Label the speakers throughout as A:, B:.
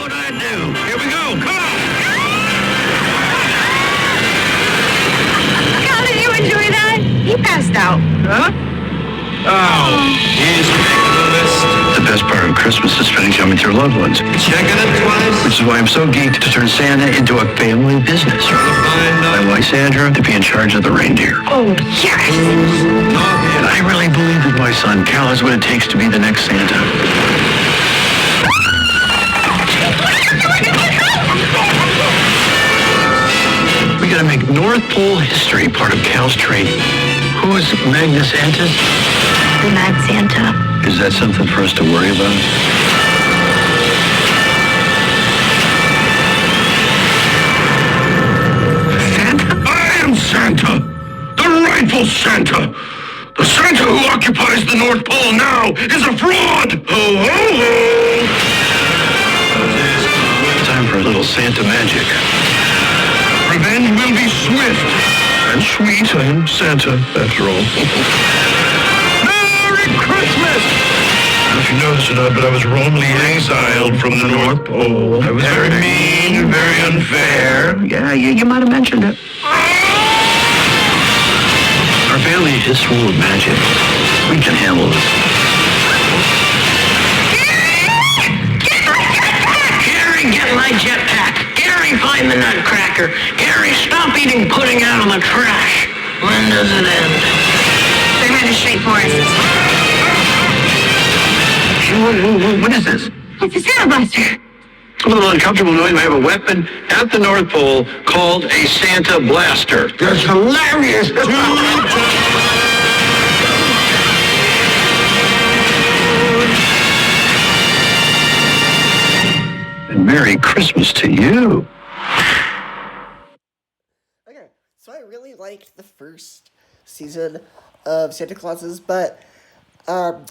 A: what I do. Here we go. Come on.
B: Cal, did you enjoy that? He passed out.
A: Huh? Oh, he's making the list.
C: The best part of Christmas is spending time with your loved ones.
A: Checking it twice.
C: Which is why I'm so geeked to turn Santa into a family business. My wife Sandra to be in charge of the reindeer.
B: Oh, yes.
C: And I really believe that my son Cal has what it takes to be the next Santa. We gotta make North Pole history part of Cal's training. Who is Magnus Antis?
B: The Mad Santa.
C: Is that something for us to worry about?
A: Santa? I am Santa. The rightful Santa. The Santa who occupies the North Pole now is a fraud. Ho, ho, ho.
C: Time for a little Santa magic.
A: Revenge will be swift and sweet.
C: I am Santa, after all.
A: Merry Christmas! I don't know if you noticed or not, but I was wrongly exiled from the North Pole. I was very mean, very unfair.
C: Yeah, you might have mentioned it. Our family is full of magic. We can handle this.
D: Gary, get my jetpack. Gary, find the nutcracker. Gary, stop eating pudding out of the trash. When does it end?
B: They're headed straight for us.
C: What is this?
B: It's a Santa Blaster.
C: A little uncomfortable knowing we have a weapon at the North Pole called a Santa Blaster.
A: That's hilarious.
C: And Merry Christmas to you.
E: Okay, so I really liked the first season of Santa Clauses, but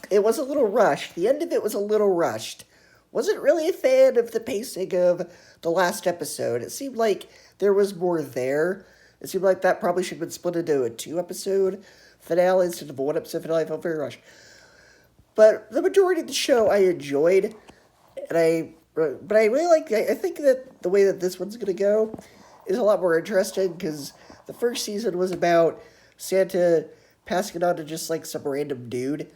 E: it was a little rushed. The end of it was a little rushed. Wasn't really a fan of the pacing of the last episode. It seemed like there was more there. It seemed like that probably should have been split into a 2-episode finale instead of a 1-episode finale. I felt very rushed. But the majority of the show I enjoyed, but I really like. I think that the way that this one's gonna go is a lot more interesting because the first season was about Santa passing it on to just like some random dude,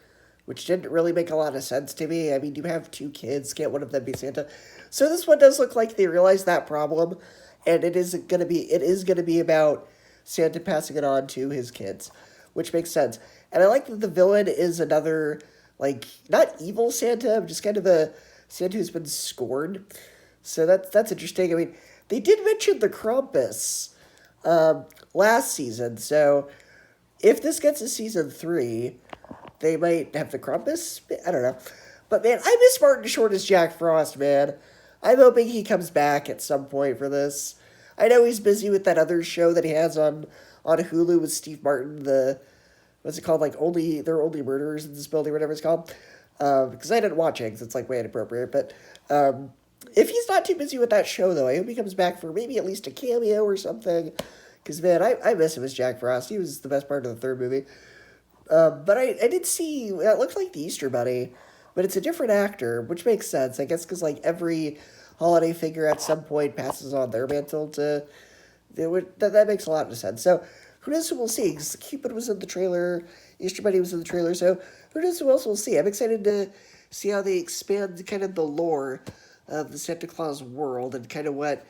E: which didn't really make a lot of sense to me. I mean, you have 2 kids, can't one of them be Santa? So this one does look like they realized that problem, and it is gonna be about Santa passing it on to his kids, which makes sense. And I like that the villain is another, like, not evil Santa, just kind of a Santa who's been scorned. So that's interesting. I mean, they did mention the Krampus last season, so if this gets to season 3, they might have the Krampus. I don't know. But man, I miss Martin Short as Jack Frost, man. I'm hoping he comes back at some point for this. I know he's busy with that other show that he has on Hulu with Steve Martin, what's it called? Like, there are only murderers in this building, whatever it's called. Because I didn't watch it, because it's like way inappropriate. But if he's not too busy with that show, though, I hope he comes back for maybe at least a cameo or something. Because, man, I miss him as Jack Frost. He was the best part of the third movie. But I did see, it looks like the Easter Bunny, but it's a different actor, which makes sense, I guess, because, like, every holiday figure at some point passes on their mantle to, that makes a lot of sense. So, who knows who we'll see, because Cupid was in the trailer, Easter Bunny was in the trailer, so who knows who else we'll see. I'm excited to see how they expand kind of the lore of the Santa Claus world and kind of what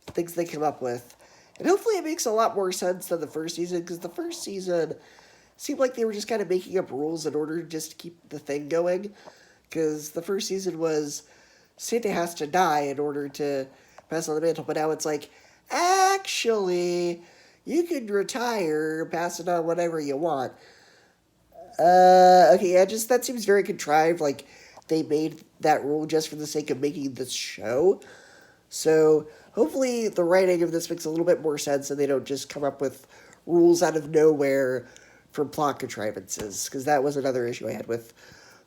E: things they come up with. And hopefully it makes a lot more sense than the first season, because the first season seemed like they were just kind of making up rules in order just to keep the thing going. Because the first season was Santa has to die in order to pass on the mantle. But now it's like, actually, you can retire, pass it on whatever you want. Okay, yeah, that seems very contrived. Like, they made that rule just for the sake of making this show. So, hopefully the writing of this makes a little bit more sense and they don't just come up with rules out of nowhere from plot contrivances, because that was another issue I had with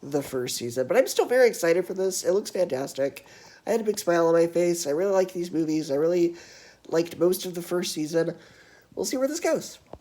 E: the first season. But I'm still very excited for this. It looks fantastic. I had a big smile on my face. I really like these movies. I really liked most of the first season. We'll see where this goes.